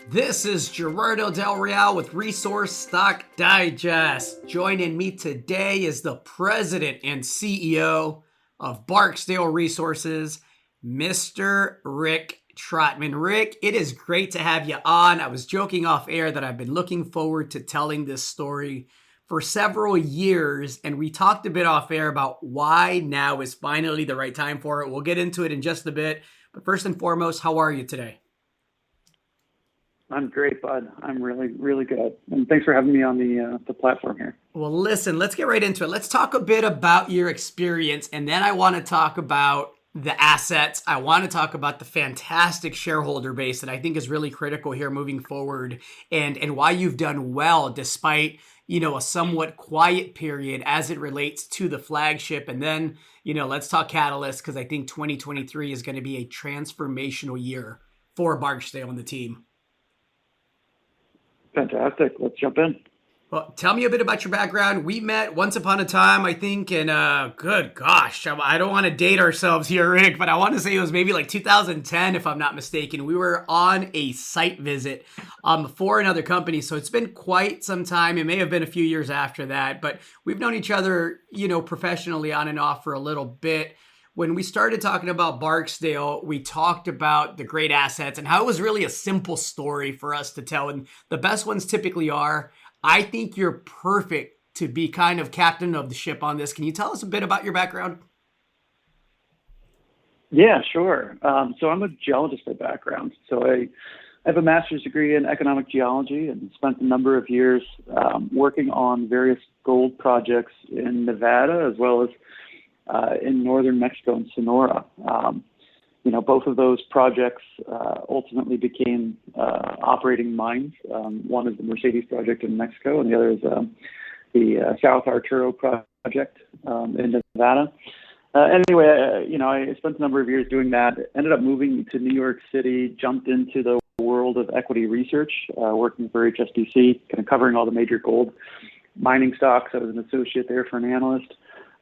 This is Gerardo Del Real with Resource Stock Digest. Joining me today is the president and CEO of Barksdale Resources, Mr. Rick Trotman. Rick, it is great to have you on. I was joking off air that I've been looking forward to telling this story for several years, and we talked a bit off air about why now is finally the right time for it. We'll get into it in just a bit, but first and foremost, how are you today? I'm great, bud. I'm really, really good. And thanks for having me on the platform here. Well, listen, let's get right into it. Let's talk a bit about your experience, and then I want to talk about the assets. I want to talk about the fantastic shareholder base that I think is really critical here moving forward, and why you've done well despite, a somewhat quiet period as it relates to the flagship. And then, let's talk catalyst, because I think 2023 is going to be a transformational year for Barksdale and the team. Fantastic. Let's jump in. Well, tell me a bit about your background. We met once upon a time, I think, in, good gosh, I don't want to date ourselves here, Rick, but I want to say it was maybe like 2010, if I'm not mistaken. We were on a site visit for another company, so it's been quite some time. It may have been a few years after that, but we've known each other, professionally on and off for a little bit. When we started talking about Barksdale, we talked about the great assets and how it was really a simple story for us to tell. And the best ones typically are. I think you're perfect to be kind of captain of the ship on this. Can you tell us a bit about your background? Yeah, sure. So I'm a geologist by background. So I have a master's degree in economic geology and spent a number of years working on various gold projects in Nevada as well as in northern Mexico and Sonora. Both of those projects ultimately became operating mines. One is the Mercedes project in Mexico, and the other is the South Arturo project in Nevada. Anyway, I spent a number of years doing that. Ended up moving to New York City, jumped into the world of equity research, working for HSBC, kind of covering all the major gold mining stocks. I was an associate there for an analyst.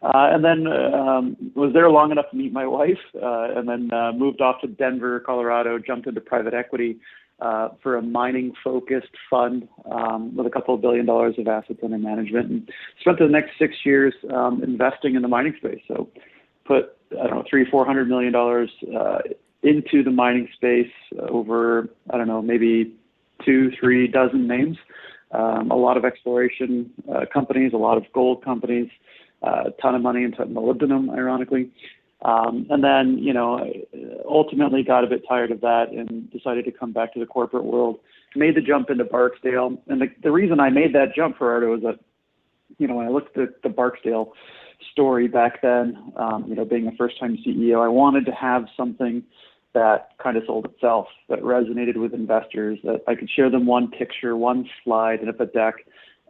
And then was there long enough to meet my wife, and then moved off to Denver, Colorado, jumped into private equity for a mining-focused fund with a couple of $1 billion of assets under management, and spent the next 6 years investing in the mining space. So put, $300-400 million into the mining space over, maybe 2-3 dozen names, a lot of exploration companies, a lot of gold companies, a ton of money into molybdenum, ironically. And then, ultimately got a bit tired of that and decided to come back to the corporate world, made the jump into Barksdale. And the reason I made that jump, Gerardo, is that, when I looked at the Barksdale story back then, being a first-time CEO, I wanted to have something that kind of sold itself, that resonated with investors, that I could share them one picture, one slide of a deck,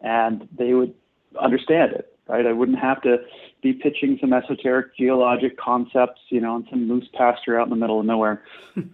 and they would understand it. Right, I wouldn't have to be pitching some esoteric geologic concepts, on some moose pasture out in the middle of nowhere.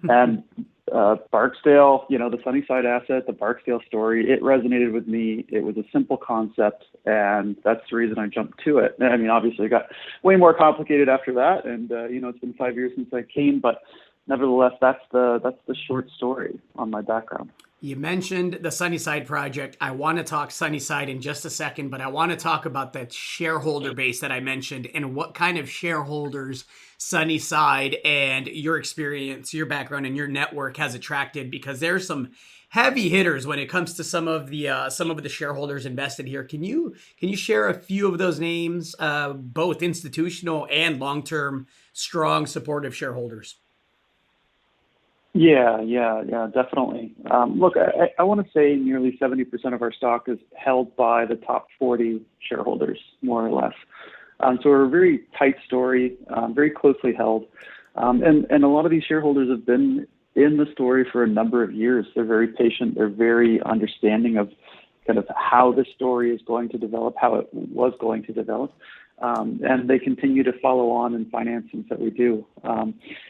And Barksdale, the Sunnyside asset, the Barksdale story, it resonated with me. It was a simple concept, and that's the reason I jumped to it. I mean, obviously, it got way more complicated after that, and it's been 5 years since I came, but nevertheless, that's the short story on my background. You mentioned the Sunnyside project. I want to talk Sunnyside in just a second, but I want to talk about that shareholder base that I mentioned and what kind of shareholders Sunnyside and your experience, your background, and your network has attracted, because there's some heavy hitters when it comes to some of the shareholders invested here. Can you share a few of those names, both institutional and long-term, strong, supportive shareholders? Yeah, definitely. Look, I want to say nearly 70% of our stock is held by the top 40 shareholders, more or less. So we're a very tight story, very closely held. And a lot of these shareholders have been in the story for a number of years. They're very patient. They're very understanding of kind of how the story is going to develop, how it was going to develop. And they continue to follow on in financings that we do.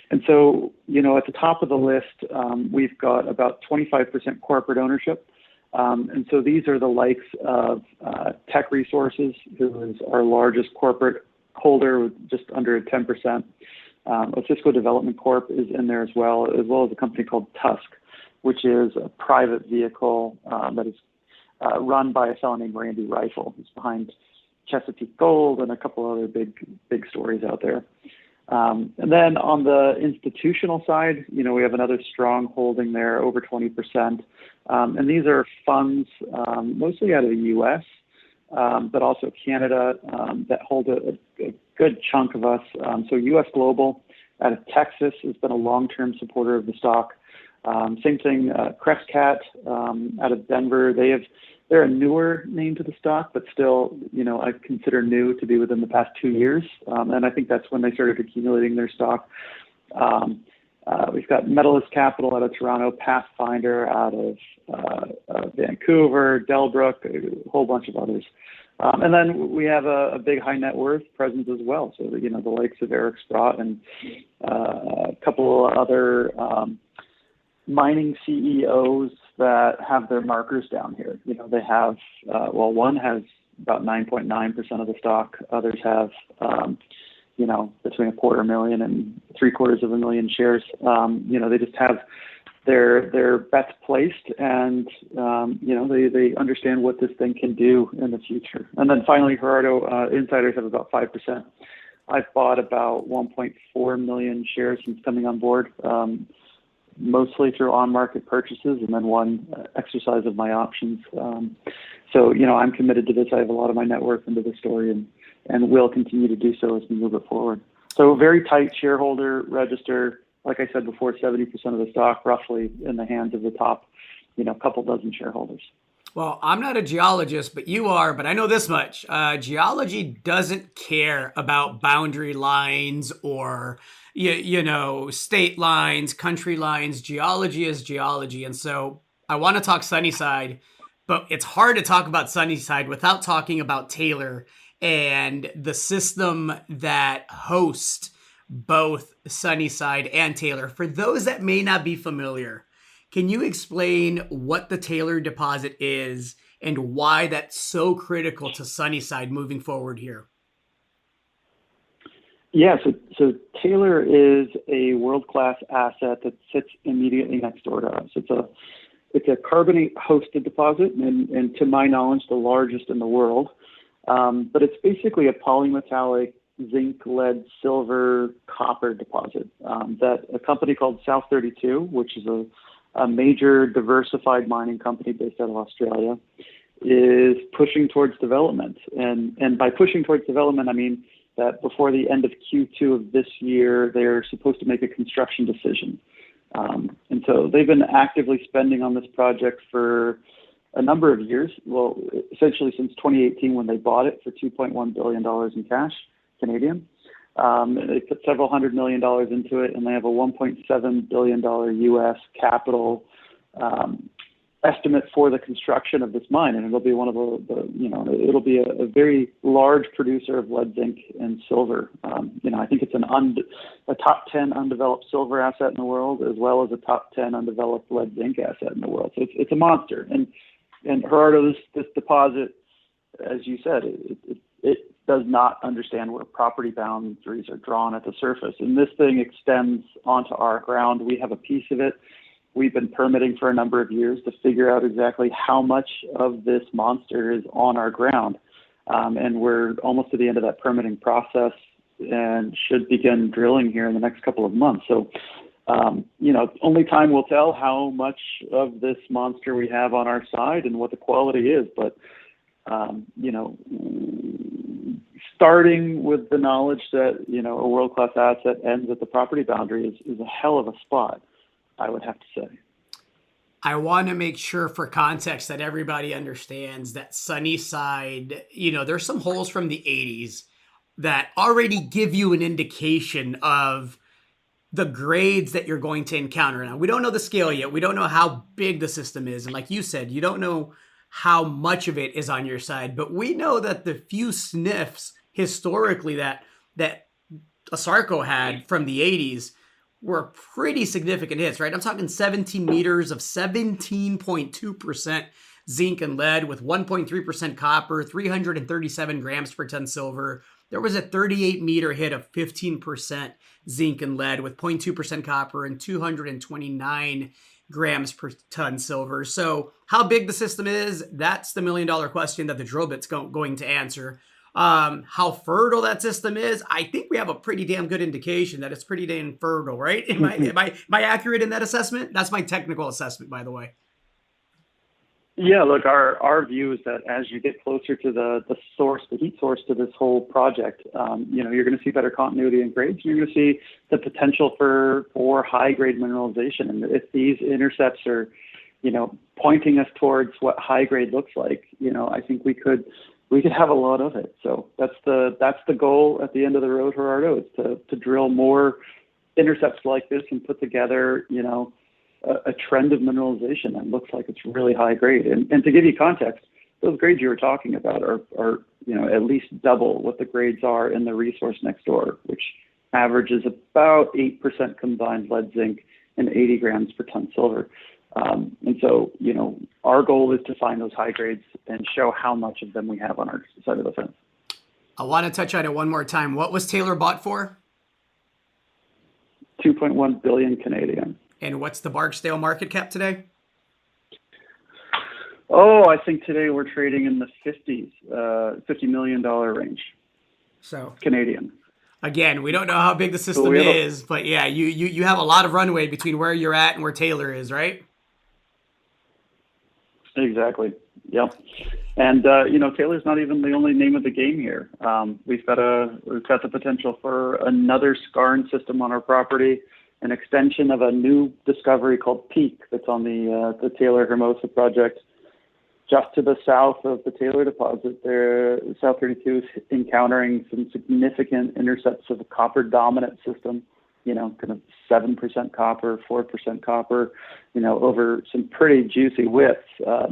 And so, at the top of the list, we've got about 25% corporate ownership. And so these are the likes of Tech Resources, who is our largest corporate holder with just under 10%. Cisco Development Corp is in there as well as a company called Tusk, which is a private vehicle that is run by a fellow named Randy Rifle, who's behind Chesapeake Gold and a couple other big stories out there. And then on the institutional side, we have another strong holding there, over 20%. And these are funds mostly out of the U.S., but also Canada, that hold a good chunk of us. So U.S. Global out of Texas has been a long-term supporter of the stock. Same thing, Crescat out of Denver. They're a newer name to the stock, but still, I consider new to be within the past 2 years. And I think that's when they started accumulating their stock. We've got Medalist Capital out of Toronto, Pathfinder out of Vancouver, Delbrook, a whole bunch of others. And then we have a big high net worth presence as well. So, the likes of Eric Sprott and a couple of other mining CEOs that have their markers down here. They have, one has about 9.9% of the stock. Others have, between 250,000 and 750,000 shares. They just have their bets placed, and they understand what this thing can do in the future. And then finally, Gerardo insiders have about 5%. I've bought about 1.4 million shares since coming on board, mostly through on-market purchases, and then one exercise of my options. So I'm committed to this. I have a lot of my net worth into the story, and will continue to do so as we move it forward. So very tight shareholder register. Like I said before, 70% of the stock roughly in the hands of the top, couple dozen shareholders. Well, I'm not a geologist, but you are. But I know this much. Geology doesn't care about boundary lines or, state lines, country lines. Geology is geology. And so I want to talk Sunnyside, but it's hard to talk about Sunnyside without talking about Taylor and the system that hosts both Sunnyside and Taylor. For those that may not be familiar, can you explain what the Taylor deposit is and why that's so critical to Sunnyside moving forward here? Yeah, so Taylor is a world-class asset that sits immediately next door to us. It's a carbonate-hosted deposit, and to my knowledge, the largest in the world. But it's basically a polymetallic zinc, lead, silver, copper deposit that a company called South 32, which is a major diversified mining company based out of Australia, is pushing towards development. And by pushing towards development, I mean that before the end of Q2 of this year, they're supposed to make a construction decision. And so they've been actively spending on this project for a number of years. Well, essentially since 2018 when they bought it for $2.1 billion in cash, Canadian. They put several $100 million into it, and they have a $1.7 billion US capital estimate for the construction of this mine. And it'll be one of it'll be a very large producer of lead, zinc, and silver. I think it's a top 10 undeveloped silver asset in the world, as well as a top 10 undeveloped lead, zinc asset in the world. So it's a monster. And Gerardo, this deposit, as you said, it does not understand where property boundaries are drawn at the surface. And this thing extends onto our ground. We have a piece of it. We've been permitting for a number of years to figure out exactly how much of this monster is on our ground. And we're almost to the end of that permitting process and should begin drilling here in the next couple of months. So, only time will tell how much of this monster we have on our side and what the quality is. But, starting with the knowledge that, a world-class asset ends at the property boundary is a hell of a spot, I would have to say. I want to make sure for context that everybody understands that Sunnyside, there's some holes from the 80s that already give you an indication of the grades that you're going to encounter. Now, we don't know the scale yet. We don't know how big the system is. And like you said, you don't know how much of it is on your side, but we know that the few sniffs historically that Asarco had from the 80s were pretty significant hits, right? I'm talking 17 meters of 17.2% zinc and lead with 1.3% copper, 337 grams per ton silver, there was a 38 meter hit of 15% zinc and lead with 0.2% copper and 229 grams per ton silver. So how big the system is, that's the $1 million question that the drill bit's going to answer. How fertile that system is, I think we have a pretty damn good indication that it's pretty damn fertile, right? Am I accurate in that assessment? That's my technical assessment, by the way. Yeah, look, our view is that as you get closer to the heat source to this whole project, you're going to see better continuity in grades. You're going to see the potential for high grade mineralization. And if these intercepts are, pointing us towards what high grade looks like, I think we could have a lot of it. So that's the goal at the end of the road, Gerardo, is to drill more intercepts like this and put together, a trend of mineralization that looks like it's really high grade. And to give you context, those grades you were talking about are at least double what the grades are in the resource next door, which averages about 8% combined lead zinc and 80 grams per ton silver. And so, our goal is to find those high grades and show how much of them we have on our side of the fence. I want to touch on it one more time. What was Taylor bought for? 2.1 billion Canadian. And what's the Barksdale market cap today? Oh, I think today we're trading in the 50s, $50 million range. So Canadian. Again, we don't know how big the system is, but yeah, you have a lot of runway between where you're at and where Taylor is, right? Exactly. Yep. And Taylor's not even the only name of the game here. We've got the potential for another skarn system on our property, an extension of a new discovery called Peak that's on the Taylor Hermosa project. Just to the south of the Taylor deposit, there, South 32 is encountering some significant intercepts of a copper-dominant system, kind of 7% copper, 4% copper, over some pretty juicy widths.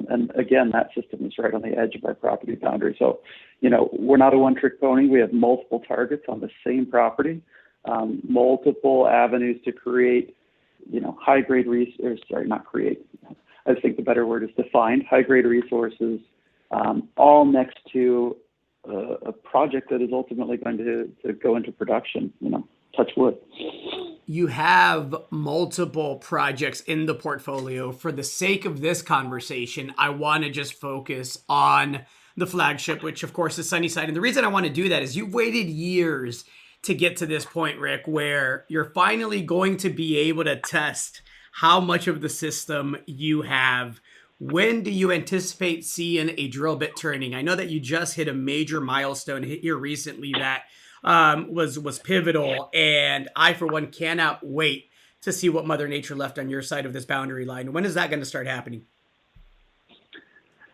And again, that system is right on the edge of our property boundary. So, we're not a one-trick pony. We have multiple targets on the same property, multiple avenues to create, high-grade not create. I think the better word is to find high-grade resources, all next to a project that is ultimately going to go into production, touch wood. You have multiple projects in the portfolio. For the sake of this conversation, I want to just focus on the flagship, which of course is Sunnyside. And the reason I want to do that is you've waited years to get to this point, Rick, where you're finally going to be able to test how much of the system you have. When do you anticipate seeing a drill bit turning? I know that you just hit a major milestone here recently that was pivotal, and I, for one, cannot wait to see what Mother Nature left on your side of this boundary line. When is that going to start happening?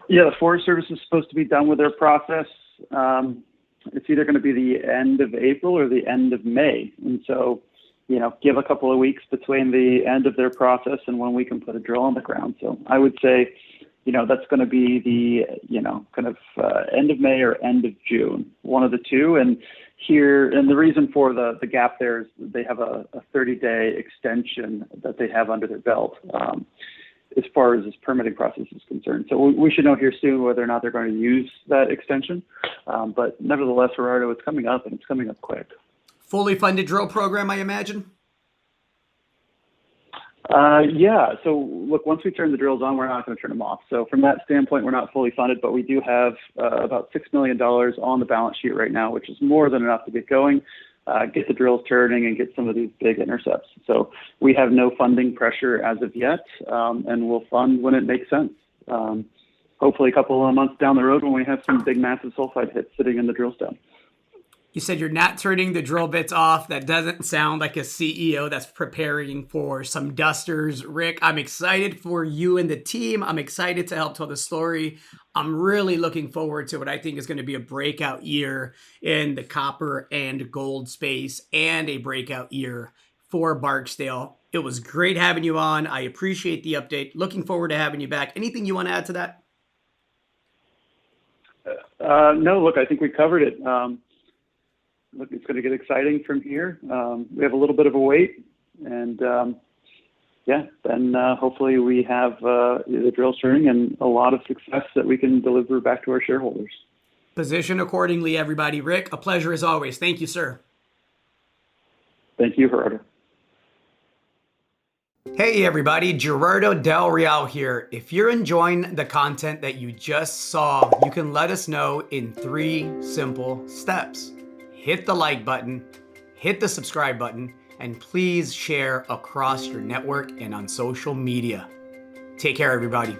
Yeah, the Forest Service is supposed to be done with their process. It's either going to be the end of April or the end of May. And so, give a couple of weeks between the end of their process and when we can put a drill on the ground. So I would say, that's going to be the, end of May or end of June, one of the two. And the reason for the gap there is they have a 30-day extension that they have under their belt as far as this permitting process is concerned. So we should know here soon whether or not they're going to use that extension. But nevertheless, Gerardo, it's coming up, and it's coming up quick. Fully funded drill program, I imagine? Yeah. So look, once we turn the drills on, we're not going to turn them off. So from that standpoint, we're not fully funded, but we do have about $6 million on the balance sheet right now, which is more than enough to get going, get the drills turning, and get some of these big intercepts. So we have no funding pressure as of yet, and we'll fund when it makes sense. Hopefully a couple of months down the road when we have some big massive sulfide hits sitting in the drill stem. You said you're not turning the drill bits off. That doesn't sound like a CEO that's preparing for some dusters. Rick, I'm excited for you and the team. I'm excited to help tell the story. I'm really looking forward to what I think is going to be a breakout year in the copper and gold space and a breakout year for Barksdale. It was great having you on. I appreciate the update. Looking forward to having you back. Anything you want to add to that? No, look, I think we covered it. Look, it's going to get exciting from here. We have a little bit of a wait, and then hopefully we have the drills turning and a lot of success that we can deliver back to our shareholders. Position accordingly, everybody. Rick, a pleasure as always. Thank you, sir. Thank you, Gerardo. Hey everybody, Gerardo Del Real here. If you're enjoying the content that you just saw, you can let us know in 3 simple steps. Hit the like button, hit the subscribe button, and please share across your network and on social media. Take care, everybody.